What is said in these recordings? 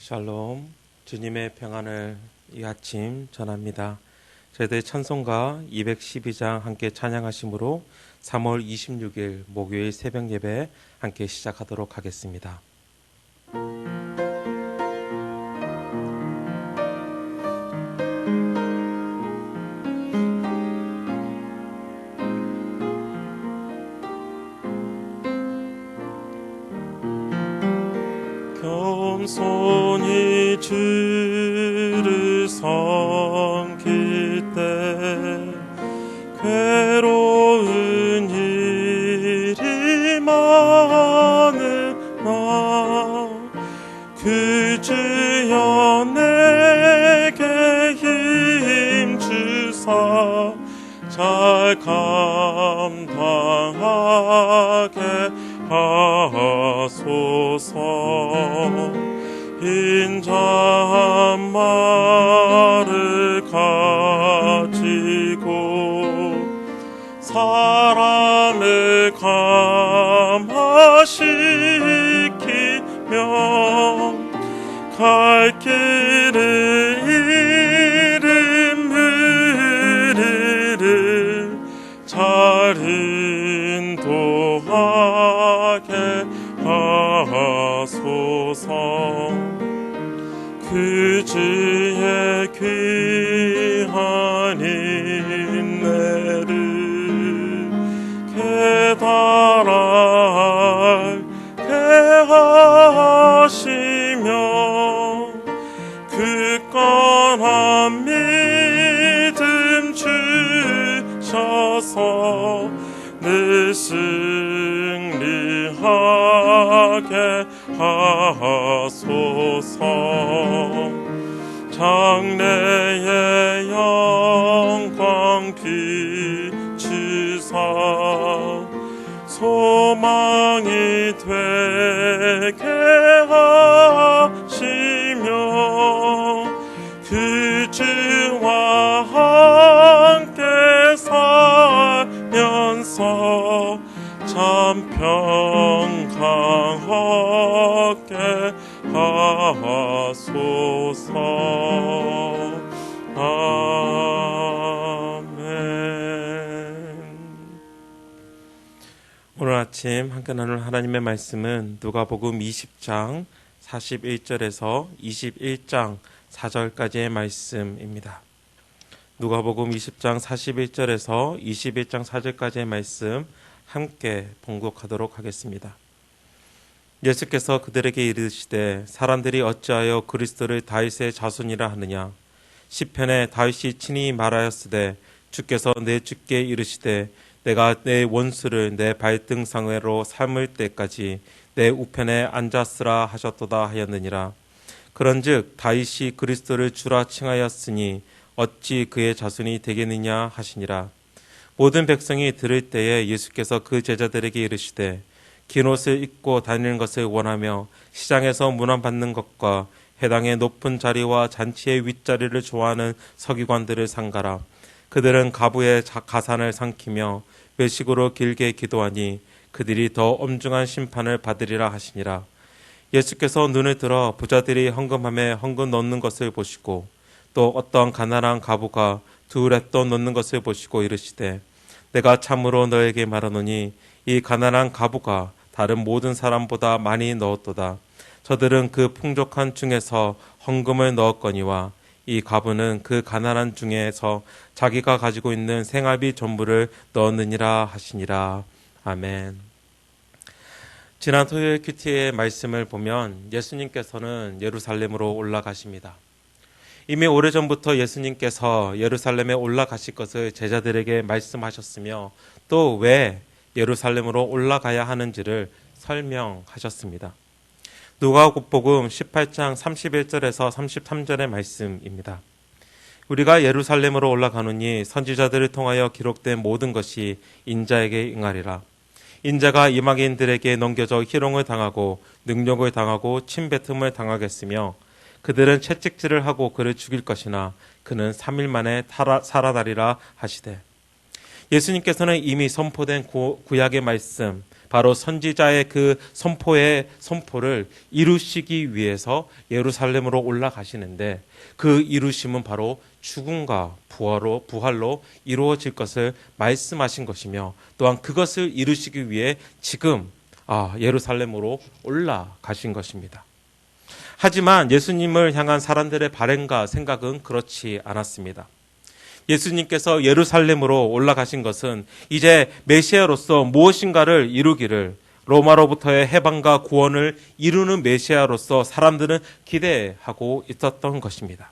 샬롬, 주님의 평안을 이 아침 전합니다. 저희들 찬송가 212장 함께 찬양하심으로 3월 26일 목요일 새벽 예배 함께 시작하도록 하겠습니다. 겸손히 주를 섬길 때 괴로운 일이 많으나 그 주여 내게 힘 주사 잘 감당하게 하소서. 인자한 말을 가지고 사람을 감화시키며 갈 길을 잃은 무리를 잘 인도하게 하소서. 그 주의 귀한 인내를 깨달게 하시며 굳건한 믿음 주셔서 늘 승리하게 하소서. 장래의 영광 비추사 소망이 되게 하시며 그 주와 함께 살면서 참 평강 얻게 하소서. 아멘. 오늘 아침 함께 나눌 하나님의 말씀은 누가복음 20장 41절에서 21장 4절까지의 말씀입니다. 누가복음 20장 41절에서 21장 4절까지의 말씀 함께 봉독하도록 하겠습니다. 예수께서 그들에게 이르시되 사람들이 어찌하여 그리스도를 다윗의 자손이라 하느냐. 시편에 다윗이 친히 말하였으되 주께서 내 주께 이르시되 내가 내 원수를 내 발등상으로 삼을 때까지 내 우편에 앉았으라 하셨도다 하였느니라. 그런즉 다윗이 그리스도를 주라 칭하였으니 어찌 그의 자손이 되겠느냐 하시니라. 모든 백성이 들을 때에 예수께서 그 제자들에게 이르시되 긴 옷을 입고 다니는 것을 원하며 시장에서 문안받는 것과 회당의 높은 자리와 잔치의 윗자리를 좋아하는 서기관들을 상가라. 그들은 가부의 가산을 삼키며 외식으로 길게 기도하니 그들이 더 엄중한 심판을 받으리라 하시니라. 예수께서 눈을 들어 부자들이 헌금함에 헌금 넣는 것을 보시고 또 어떤 가난한 가부가 두 렛돈 넣는 것을 보시고 이르시되 내가 참으로 너에게 말하노니 이 가난한 가부가 다른 모든 사람보다 많이 넣었도다. 저들은 그 풍족한 중에서 헌금을 넣었거니와 이 가부는 그 가난한 중에서 자기가 가지고 있는 생활비 전부를 넣었느니라 하시니라. 아멘. 지난 토요일 큐티의 말씀을 보면 예수님께서는 예루살렘으로 올라가십니다. 이미 오래전부터 예수님께서 예루살렘에 올라가실 것을 제자들에게 말씀하셨으며 또 왜 예루살렘으로 올라가야 하는지를 설명하셨습니다. 누가복음 18장 31절에서 33절의 말씀입니다. 우리가 예루살렘으로 올라가노니 선지자들을 통하여 기록된 모든 것이 인자에게 응하리라. 인자가 이방인들에게 넘겨져 희롱을 당하고 능욕을 당하고 침뱉음을 당하겠으며 그들은 채찍질을 하고 그를 죽일 것이나 그는 3일 만에 살아나리라 하시되. 예수님께서는 이미 선포된 구약의 말씀 바로 선지자의 그 선포를 이루시기 위해서 예루살렘으로 올라가시는데, 그 이루심은 바로 죽음과 부활로 이루어질 것을 말씀하신 것이며, 또한 그것을 이루시기 위해 지금 예루살렘으로 올라가신 것입니다. 하지만 예수님을 향한 사람들의 바램과 생각은 그렇지 않았습니다. 예수님께서 예루살렘으로 올라가신 것은 이제 메시아로서 무엇인가를 이루기를, 로마로부터의 해방과 구원을 이루는 메시아로서 사람들은 기대하고 있었던 것입니다.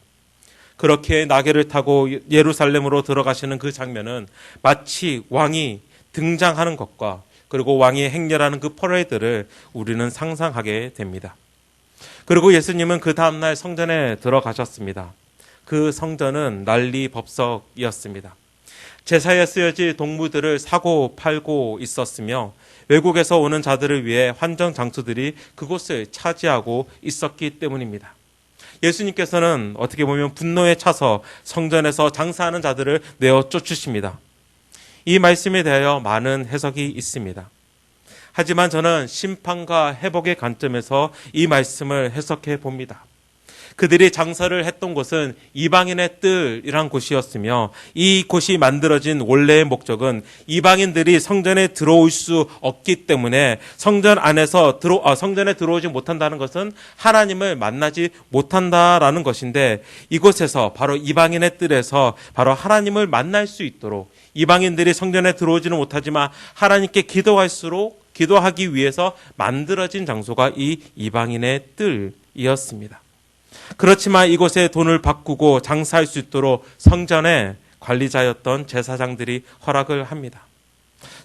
그렇게 나귀를 타고 예루살렘으로 들어가시는 그 장면은 마치 왕이 등장하는 것과 그리고 왕이 행렬하는 그 퍼레이드를 우리는 상상하게 됩니다. 그리고 예수님은 그 다음날 성전에 들어가셨습니다. 그 성전은 난리법석이었습니다. 제사에 쓰여질 동물들을 사고 팔고 있었으며, 외국에서 오는 자들을 위해 환전 장소들이 그곳을 차지하고 있었기 때문입니다. 예수님께서는 어떻게 보면 분노에 차서 성전에서 장사하는 자들을 내어 쫓으십니다. 이 말씀에 대하여 많은 해석이 있습니다. 하지만 저는 심판과 회복의 관점에서 이 말씀을 해석해 봅니다. 그들이 장사를 했던 곳은 이방인의 뜰이란 곳이었으며, 이 곳이 만들어진 원래의 목적은 이방인들이 성전에 들어올 수 없기 때문에 성전에 들어오지 못한다는 것은 하나님을 만나지 못한다라는 것인데, 이곳에서 바로 이방인의 뜰에서 바로 하나님을 만날 수 있도록, 이방인들이 성전에 들어오지는 못하지만 하나님께 기도하기 위해서 만들어진 장소가 이 이방인의 뜰이었습니다. 그렇지만 이곳에 돈을 바꾸고 장사할 수 있도록 성전의 관리자였던 제사장들이 허락을 합니다.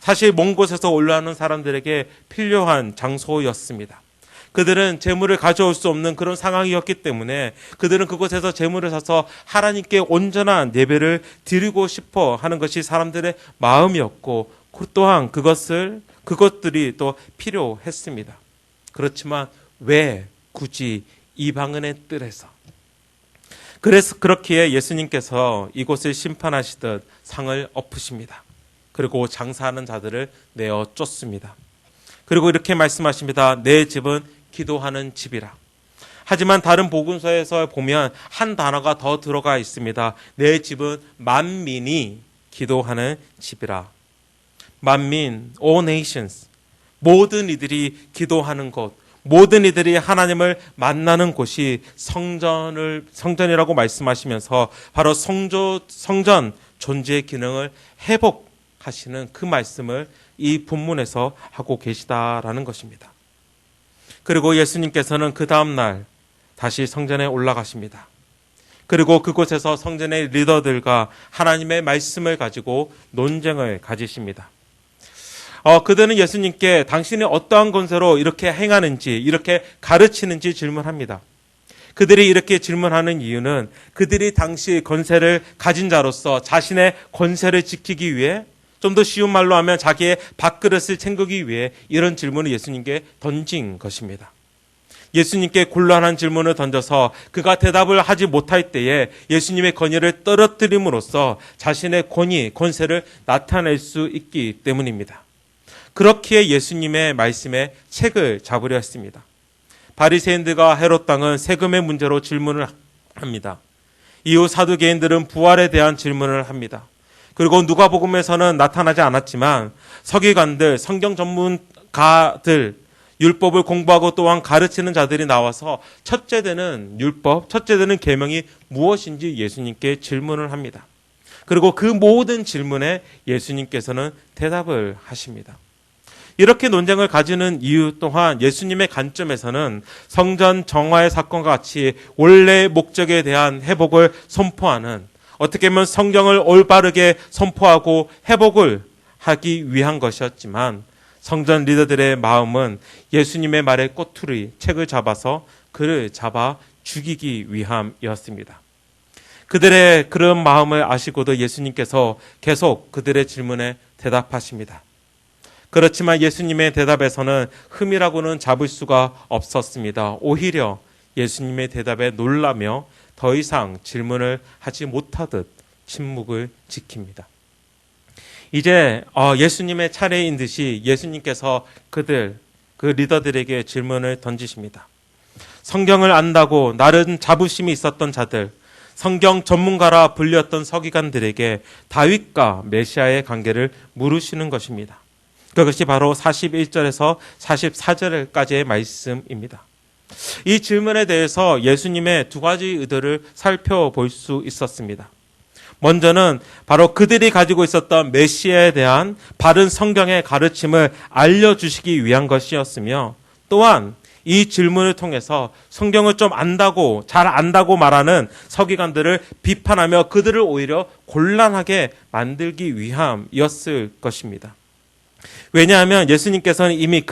사실 먼 곳에서 올라오는 사람들에게 필요한 장소였습니다. 그들은 재물을 가져올 수 없는 그런 상황이었기 때문에 그들은 그곳에서 재물을 사서 하나님께 온전한 예배를 드리고 싶어 하는 것이 사람들의 마음이었고, 또한 그것들이 또 필요했습니다. 그렇지만 왜 굳이 이방인의 뜰에서? 그래서 그렇기에 예수님께서 이곳을 심판하시듯 상을 엎으십니다. 그리고 장사하는 자들을 내어 쫓습니다. 그리고 이렇게 말씀하십니다. 내 집은 기도하는 집이라. 하지만 다른 복음서에서 보면 한 단어가 더 들어가 있습니다. 내 집은 만민이 기도하는 집이라. 만민, all nations, 모든 이들이 기도하는 곳, 모든 이들이 하나님을 만나는 곳이 성전이라고 말씀하시면서 바로 성전 존재의 기능을 회복하시는 그 말씀을 이 본문에서 하고 계시다라는 것입니다. 그리고 예수님께서는 그 다음날 다시 성전에 올라가십니다. 그리고 그곳에서 성전의 리더들과 하나님의 말씀을 가지고 논쟁을 가지십니다. 그들은 예수님께 당신이 어떠한 권세로 이렇게 행하는지, 이렇게 가르치는지 질문합니다. 그들이 이렇게 질문하는 이유는 그들이 당시 권세를 가진 자로서 자신의 권세를 지키기 위해, 좀 더 쉬운 말로 하면 자기의 밥그릇을 챙기기 위해 이런 질문을 예수님께 던진 것입니다. 예수님께 곤란한 질문을 던져서 그가 대답을 하지 못할 때에 예수님의 권위를 떨어뜨림으로써 자신의 권세를 나타낼 수 있기 때문입니다. 그렇기에 예수님의 말씀에 책을 잡으려 했습니다. 바리새인들과 헤롯 왕은 세금의 문제로 질문을 합니다. 이후 사두개인들은 부활에 대한 질문을 합니다. 그리고 누가복음에서는 나타나지 않았지만 서기관들, 성경 전문가들, 율법을 공부하고 또한 가르치는 자들이 나와서 첫째 되는 율법, 첫째 되는 계명이 무엇인지 예수님께 질문을 합니다. 그리고 그 모든 질문에 예수님께서는 대답을 하십니다. 이렇게 논쟁을 가지는 이유 또한 예수님의 관점에서는 성전 정화의 사건과 같이 원래의 목적에 대한 회복을 선포하는, 어떻게 보면 성경을 올바르게 선포하고 회복을 하기 위한 것이었지만, 성전 리더들의 마음은 예수님의 말에 꼬투리, 책을 잡아서 그를 잡아 죽이기 위함이었습니다. 그들의 그런 마음을 아시고도 예수님께서 계속 그들의 질문에 대답하십니다. 그렇지만 예수님의 대답에서는 흠이라고는 잡을 수가 없었습니다. 오히려 예수님의 대답에 놀라며 더 이상 질문을 하지 못하듯 침묵을 지킵니다. 이제 예수님의 차례인 듯이 예수님께서 그 리더들에게 질문을 던지십니다. 성경을 안다고 나름 자부심이 있었던 자들, 성경 전문가라 불렸던 서기관들에게 다윗과 메시아의 관계를 물으시는 것입니다. 그것이 바로 41절에서 44절까지의 말씀입니다. 이 질문에 대해서 예수님의 두 가지 의도를 살펴볼 수 있었습니다. 먼저는 바로 그들이 가지고 있었던 메시아에 대한 바른 성경의 가르침을 알려주시기 위한 것이었으며, 또한 이 질문을 통해서 성경을 좀 잘 안다고 말하는 서기관들을 비판하며 그들을 오히려 곤란하게 만들기 위함이었을 것입니다. 왜냐하면 예수님께서는 이미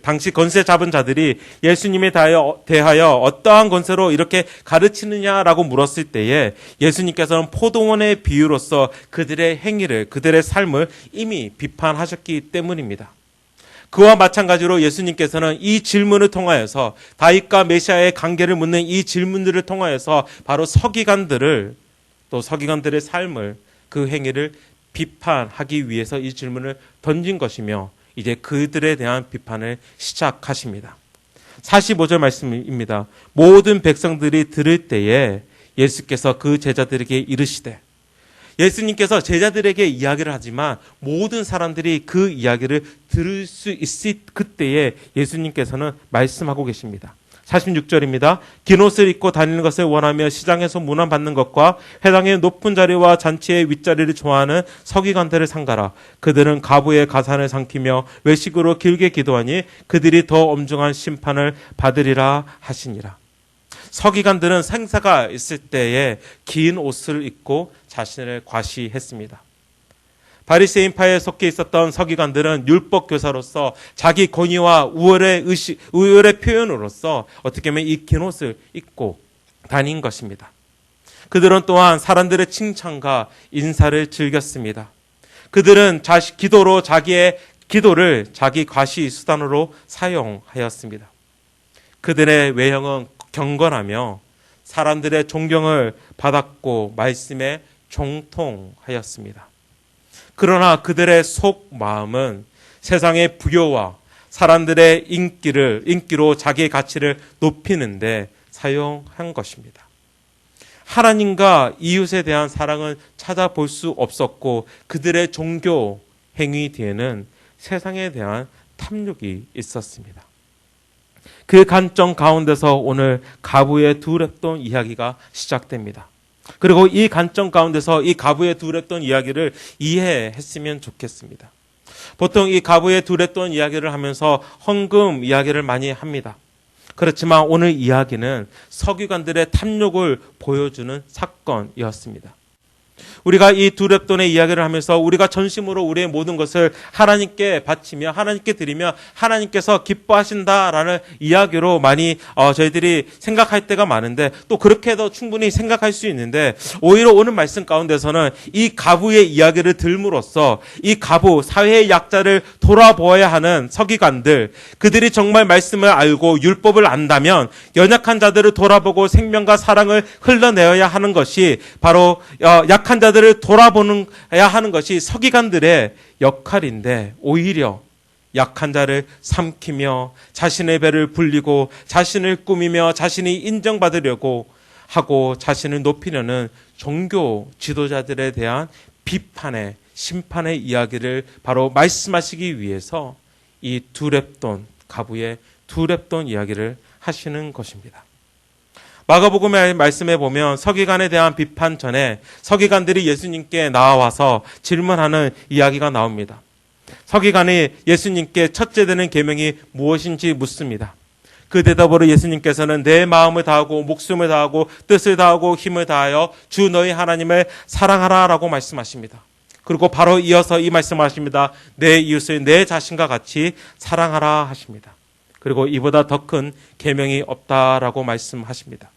당시 권세 잡은 자들이 예수님에 대하여 어떠한 권세로 이렇게 가르치느냐라고 물었을 때에 예수님께서는 포도원의 비유로서 그들의 행위를, 그들의 삶을 이미 비판하셨기 때문입니다. 그와 마찬가지로 예수님께서는 이 질문을 통하여서 다윗과 메시아의 관계를 묻는 이 질문들을 통하여서 바로 서기관들을, 또 서기관들의 삶을, 그 행위를 비판하기 위해서 이 질문을 던진 것이며, 이제 그들에 대한 비판을 시작하십니다. 45절 말씀입니다. 모든 백성들이 들을 때에 예수께서 그 제자들에게 이르시되, 예수님께서 제자들에게 이야기를 하지만 모든 사람들이 그 이야기를 들을 수 있을 그때에 예수님께서는 말씀하고 계십니다. 46절입니다. 긴 옷을 입고 다니는 것을 원하며 시장에서 문안받는 것과 회당의 높은 자리와 잔치의 윗자리를 좋아하는 서기관들을 상가라. 그들은 가부의 가산을 삼키며 외식으로 길게 기도하니 그들이 더 엄중한 심판을 받으리라 하시니라. 서기관들은 생사가 있을 때에 긴 옷을 입고 자신을 과시했습니다. 바리새인파에 속해 있었던 서기관들은 율법 교사로서 자기 권위와 우월의 표현으로서 어떻게 보면 이 긴 옷을 입고 다닌 것입니다. 그들은 또한 사람들의 칭찬과 인사를 즐겼습니다. 그들은 기도로 자기의 기도를 자기 과시 수단으로 사용하였습니다. 그들의 외형은 경건하며 사람들의 존경을 받았고 말씀에 종통하였습니다. 그러나 그들의 속 마음은 세상의 부요와 사람들의 인기로 자기의 가치를 높이는데 사용한 것입니다. 하나님과 이웃에 대한 사랑은 찾아볼 수 없었고 그들의 종교 행위 뒤에는 세상에 대한 탐욕이 있었습니다. 그 관점 가운데서 오늘 가부의 두렵던 이야기가 시작됩니다. 그리고 이 관점 가운데서 이 가부의 두렵던 이야기를 이해했으면 좋겠습니다. 보통 이 가부의 두렵던 이야기를 하면서 헌금 이야기를 많이 합니다. 그렇지만 오늘 이야기는 서기관들의 탐욕을 보여주는 사건이었습니다. 우리가 이 두렵돈의 이야기를 하면서 우리가 전심으로 우리의 모든 것을 하나님께 바치며 하나님께 드리며 하나님께서 기뻐하신다라는 이야기로 많이 저희들이 생각할 때가 많은데, 또 그렇게도 충분히 생각할 수 있는데, 오히려 오늘 말씀 가운데서는 이 가부의 이야기를 들므로써 이 가부, 사회의 약자를 돌아보아야 하는 서기관들, 그들이 정말 말씀을 알고 율법을 안다면 연약한 자들을 돌아보고 생명과 사랑을 흘러내어야 하는 것이 바로 약한 자들을 돌아보아야 하는 것이 서기관들의 역할인데, 오히려 약한 자를 삼키며 자신의 배를 불리고 자신을 꾸미며 자신이 인정받으려고 하고 자신을 높이려는 종교 지도자들에 대한 비판의, 심판의 이야기를 바로 말씀하시기 위해서 이 두렙돈, 가부의 두렙돈 이야기를 하시는 것입니다. 마가복음의 말씀에 보면 서기관에 대한 비판 전에 서기관들이 예수님께 나와서 질문하는 이야기가 나옵니다. 서기관이 예수님께 첫째 되는 계명이 무엇인지 묻습니다. 그 대답으로 예수님께서는 내 마음을 다하고 목숨을 다하고 뜻을 다하고 힘을 다하여 주 너희 하나님을 사랑하라 라고 말씀하십니다. 그리고 바로 이어서 이 말씀하십니다. 내 이웃을 내 자신과 같이 사랑하라 하십니다. 그리고 이보다 더 큰 계명이 없다라고 말씀하십니다.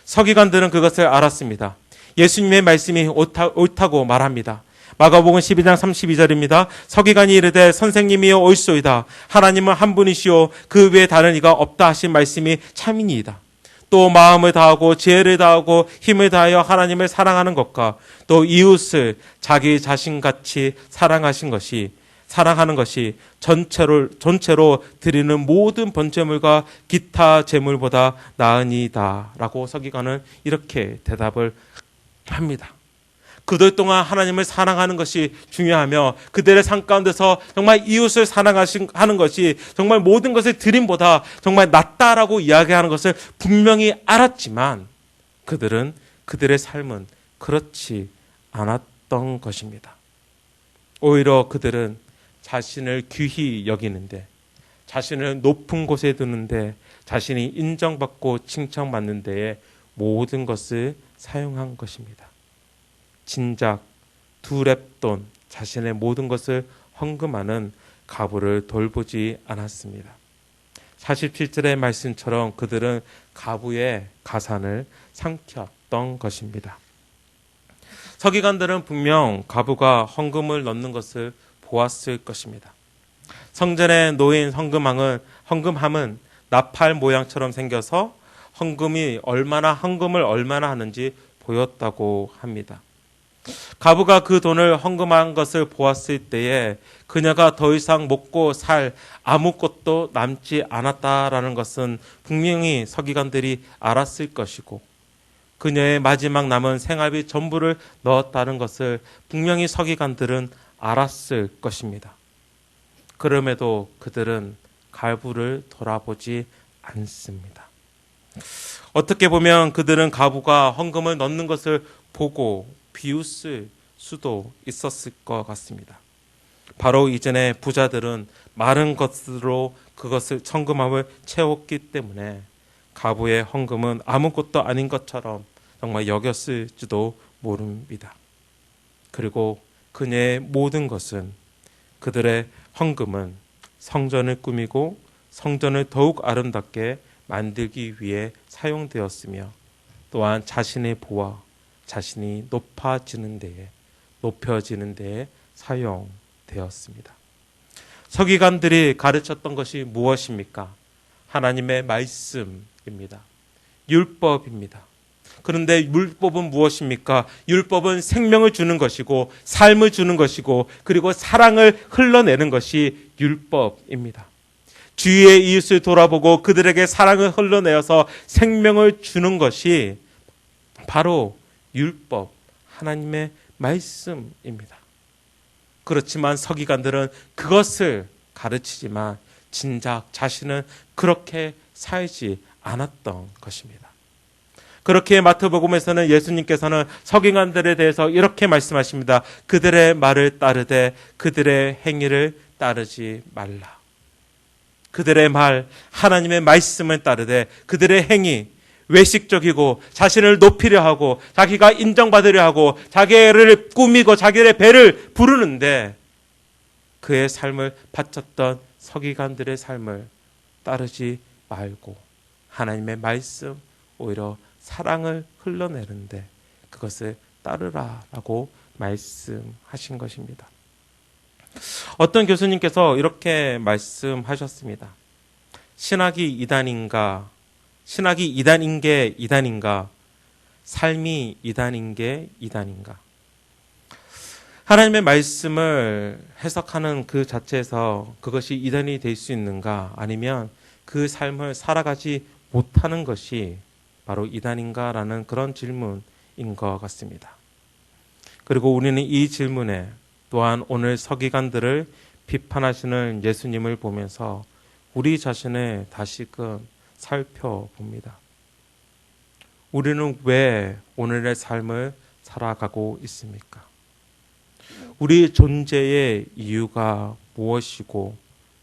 서기관들은 그것을 알았습니다. 예수님의 말씀이 옳다고 말합니다. 마가복음 12장 32절입니다. 서기관이 이르되 선생님이여 옳소이다. 하나님은 한 분이시오 그 외에 다른 이가 없다 하신 말씀이 참이니이다. 또 마음을 다하고 지혜를 다하고 힘을 다하여 하나님을 사랑하는 것과 또 이웃을 자기 자신같이 사랑하는 것이 전체로 드리는 모든 번제물과 기타 제물보다 나으니이다 라고 서기관은 이렇게 대답을 합니다. 그들 동안 하나님을 사랑하는 것이 중요하며 그들의 삶 가운데서 정말 이웃을 사랑하는 것이 정말 모든 것을 드림보다 정말 낫다라고 이야기하는 것을 분명히 알았지만 그들의 삶은 그렇지 않았던 것입니다. 오히려 그들은 자신을 귀히 여기는데, 자신을 높은 곳에 두는데, 자신이 인정받고 칭찬받는 데에 모든 것을 사용한 것입니다. 진작 두 렙돈 자신의 모든 것을 헌금하는 가부를 돌보지 않았습니다. 47절의 말씀처럼 그들은 가부의 가산을 삼켰던 것입니다. 서기관들은 분명 가부가 헌금을 넣는 것을 보았을 것입니다. 성전에 놓인 헌금함은 나팔 모양처럼 생겨서 헌금을 얼마나 하는지 보였다고 합니다. 가부가 그 돈을 헌금한 것을 보았을 때에 그녀가 더 이상 먹고 살 아무것도 남지 않았다라는 것은 분명히 서기관들이 알았을 것이고, 그녀의 마지막 남은 생활비 전부를 넣었다는 것을 분명히 서기관들은 알았을 것입니다. 그럼에도 그들은 가부를 돌아보지 않습니다. 어떻게 보면 그들은 가부가 헌금을 넣는 것을 보고 비웃을 수도 있었을 것 같습니다. 바로 이전에 부자들은 마른 것으로 그것을 헌금함을 채웠기 때문에 가부의 헌금은 아무것도 아닌 것처럼 정말 여겼을지도 모릅니다. 그리고 그녀의 모든 것은, 그들의 헌금은 성전을 꾸미고 성전을 더욱 아름답게 만들기 위해 사용되었으며, 또한 자신의 부와 자신이 높여지는 데에 사용되었습니다. 서기관들이 가르쳤던 것이 무엇입니까? 하나님의 말씀입니다. 율법입니다. 그런데 율법은 무엇입니까? 율법은 생명을 주는 것이고 삶을 주는 것이고 그리고 사랑을 흘러내는 것이 율법입니다. 주위의 이웃을 돌아보고 그들에게 사랑을 흘러내어서 생명을 주는 것이 바로 율법, 하나님의 말씀입니다. 그렇지만 서기관들은 그것을 가르치지만 진작 자신은 그렇게 살지 않았던 것입니다. 그렇게 마태복음에서는 예수님께서는 서기관들에 대해서 이렇게 말씀하십니다. 그들의 말을 따르되 그들의 행위를 따르지 말라. 그들의 말, 하나님의 말씀을 따르되 그들의 행위, 외식적이고 자신을 높이려 하고 자기가 인정받으려 하고 자기를 꾸미고 자기의 배를 부르는데 그의 삶을 바쳤던 서기관들의 삶을 따르지 말고 하나님의 말씀, 오히려 사랑을 흘러내는데 그것을 따르라라고 말씀하신 것입니다. 어떤 교수님께서 이렇게 말씀하셨습니다. 신학이 이단인 게 이단인가? 삶이 이단인 게 이단인가? 하나님의 말씀을 해석하는 그 자체에서 그것이 이단이 될 수 있는가? 아니면 그 삶을 살아가지 못하는 것이 바로 이단인가라는 그런 질문인 것 같습니다. 그리고 우리는 이 질문에 또한 오늘 서기관들을 비판하시는 예수님을 보면서 우리 자신을 다시금 살펴봅니다. 우리는 왜 오늘의 삶을 살아가고 있습니까? 우리 존재의 이유가 무엇이고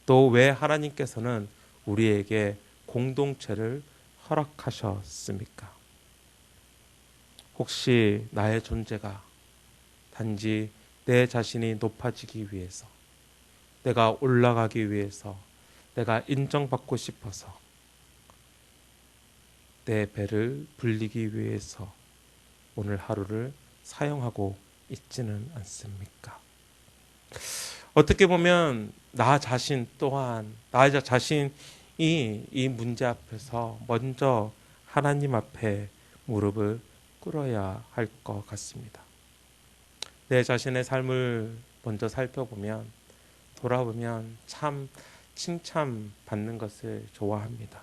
또 왜 하나님께서는 우리에게 공동체를 허락하셨습니까? 혹시 나의 존재가 단지 내 자신이 높아지기 위해서, 내가 올라가기 위해서, 내가 인정받고 싶어서, 내 배를 불리기 위해서 오늘 하루를 사용하고 있지는 않습니까? 어떻게 보면 나 자신 또한, 나 자신이 이 문제 앞에서 먼저 하나님 앞에 무릎을 꿇어야 할 것 같습니다. 내 자신의 삶을 먼저 살펴보면, 돌아보면 참 칭찬받는 것을 좋아합니다.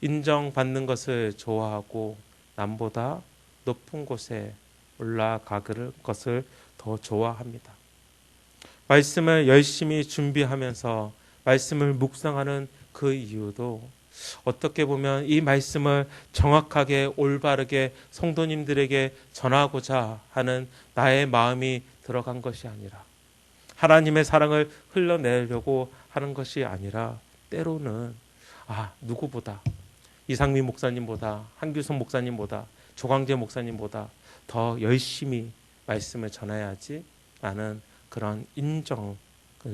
인정받는 것을 좋아하고 남보다 높은 곳에 올라가는 것을 더 좋아합니다. 말씀을 열심히 준비하면서 말씀을 묵상하는 그 이유도 어떻게 보면 이 말씀을 정확하게 올바르게 성도님들에게 전하고자 하는 나의 마음이 들어간 것이 아니라, 하나님의 사랑을 흘러내려고 하는 것이 아니라, 때로는 누구보다, 이상민 목사님보다, 한규성 목사님보다, 조광재 목사님보다 더 열심히 말씀을 전해야지 라는 그런 인정을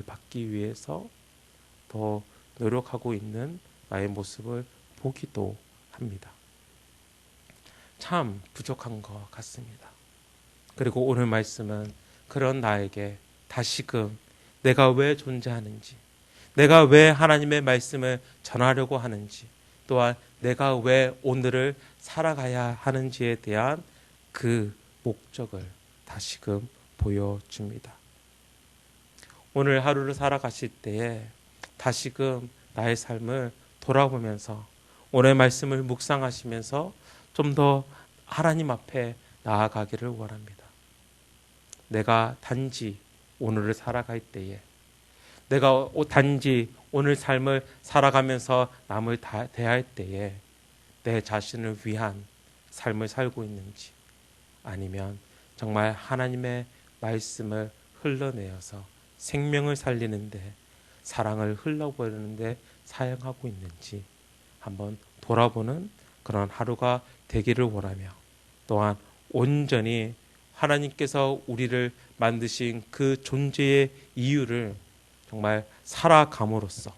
받기 위해서 더 노력하고 있는 나의 모습을 보기도 합니다. 참 부족한 것 같습니다. 그리고 오늘 말씀은 그런 나에게 다시금 내가 왜 존재하는지, 내가 왜 하나님의 말씀을 전하려고 하는지, 또한 내가 왜 오늘을 살아가야 하는지에 대한 그 목적을 다시금 보여줍니다. 오늘 하루를 살아가실 때에 다시금 나의 삶을 돌아보면서 오늘 말씀을 묵상하시면서 좀 더 하나님 앞에 나아가기를 원합니다. 내가 단지 오늘을 살아갈 때에, 내가 단지 오늘 삶을 살아가면서 남을 대할 때에 내 자신을 위한 삶을 살고 있는지, 아니면 정말 하나님의 말씀을 흘러내어서 생명을 살리는데, 사랑을 흘러보내는데 사용하고 있는지 한번 돌아보는 그런 하루가 되기를 원하며, 또한 온전히 하나님께서 우리를 만드신 그 존재의 이유를 정말 살아감으로써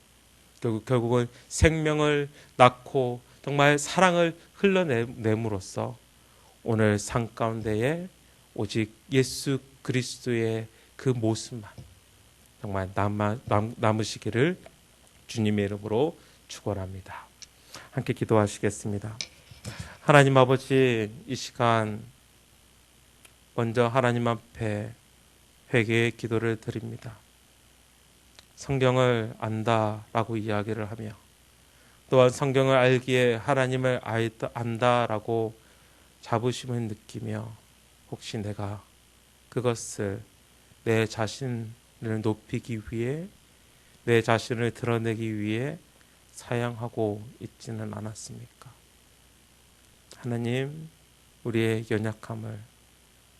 결국은 생명을 낳고 정말 사랑을 흘러내므로써 오늘 삶 가운데에 오직 예수 그리스도의 그 모습만 정말 남으시기를 주님의 이름으로 축원합니다. 함께 기도하시겠습니다. 하나님 아버지, 이 시간 먼저 하나님 앞에 회개의 기도를 드립니다. 성경을 안다라고 이야기를 하며, 또한 성경을 알기에 하나님을 안다라고 자부심을 느끼며, 혹시 내가 그것을 내 자신을 높이기 위해, 내 자신을 드러내기 위해 사용하고 있지는 않았습니까? 하나님, 우리의 연약함을,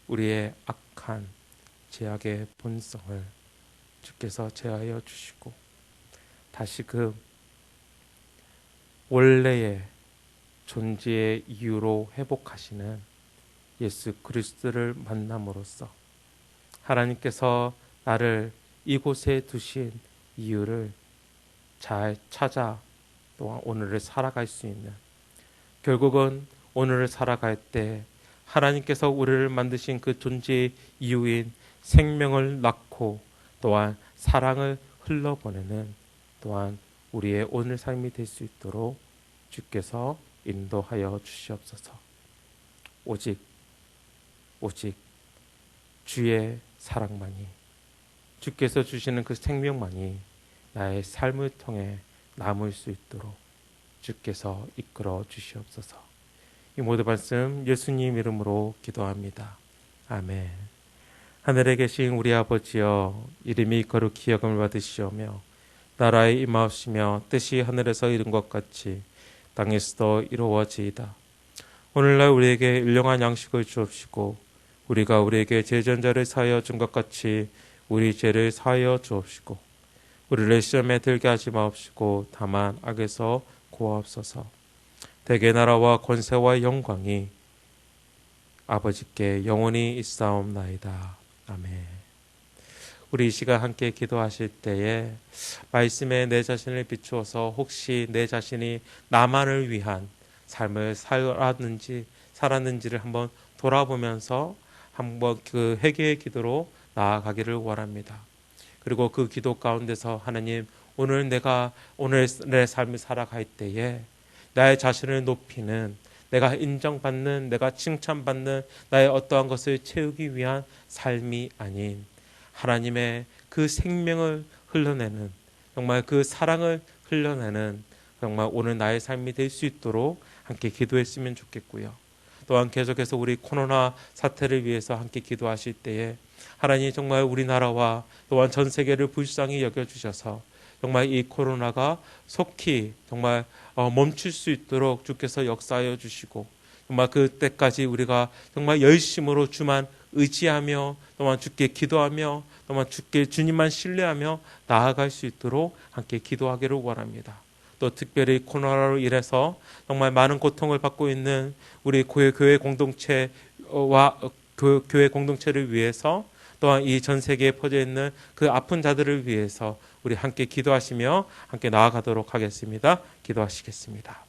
우리의 악한 죄악의 본성을 주께서 제하여 주시고, 다시금 원래의 존재의 이유로 회복하시는 예수 그리스도를 만남으로써 하나님께서 나를 이곳에 두신 이유를 잘 찾아 또한 오늘을 살아갈 수 있는, 결국은 오늘을 살아갈 때 하나님께서 우리를 만드신 그 존재의 이유인 생명을 낳고 또한 사랑을 흘러보내는, 또한 우리의 오늘 삶이 될 수 있도록 주께서 인도하여 주시옵소서. 오직 주의 사랑만이, 주께서 주시는 그 생명만이 나의 삶을 통해 남을 수 있도록 주께서 이끌어 주시옵소서. 이 모든 말씀 예수님 이름으로 기도합니다. 아멘. 하늘에 계신 우리 아버지여, 이름이 거룩히 여김을 받으시오며 나라의 임하옵시며 뜻이 하늘에서 이룬 것 같이 땅에서도 이루어지이다. 오늘날 우리에게 일용할 양식을 주옵시고, 우리가 우리에게 죄전자를 사하여 준 것 같이 우리 죄를 사하여 주옵시고, 우리를 시험에 들게 하지 마옵시고 다만 악에서 구하옵소서. 대개 나라와 권세와 영광이 아버지께 영원히 있사옵나이다. 아멘. 우리 이 시간 함께 기도하실 때에 말씀에 내 자신을 비추어서 혹시 내 자신이 나만을 위한 삶을 살았는지를 한번 돌아보면서 한번 그 회개의 기도로 나아가기를 원합니다. 그리고 그 기도 가운데서 하나님, 오늘 내 삶을 살아갈 때에 나의 자신을 높이는, 내가 인정받는, 내가 칭찬받는 나의 어떠한 것을 채우기 위한 삶이 아닌 하나님의 그 생명을 흘러내는, 정말 그 사랑을 흘러내는 정말 오늘 나의 삶이 될 수 있도록 함께 기도했으면 좋겠고요. 또한 계속해서 우리 코로나 사태를 위해서 함께 기도하실 때에 하나님 정말 우리나라와 또한 전 세계를 불쌍히 여겨주셔서 정말 이 코로나가 속히 정말 멈출 수 있도록 주께서 역사하여 주시고, 정말 그때까지 우리가 정말 열심으로 주만 의지하며 또한 주께 기도하며 또한 주께 주님만 신뢰하며 나아갈 수 있도록 함께 기도하기를 원합니다. 또 특별히 코로나로 인해서 정말 많은 고통을 받고 있는 우리 교회 공동체와 교회 공동체를 위해서, 또한 이 전 세계에 퍼져 있는 그 아픈 자들을 위해서 우리 함께 기도하시며 함께 나아가도록 하겠습니다. 기도하시겠습니다.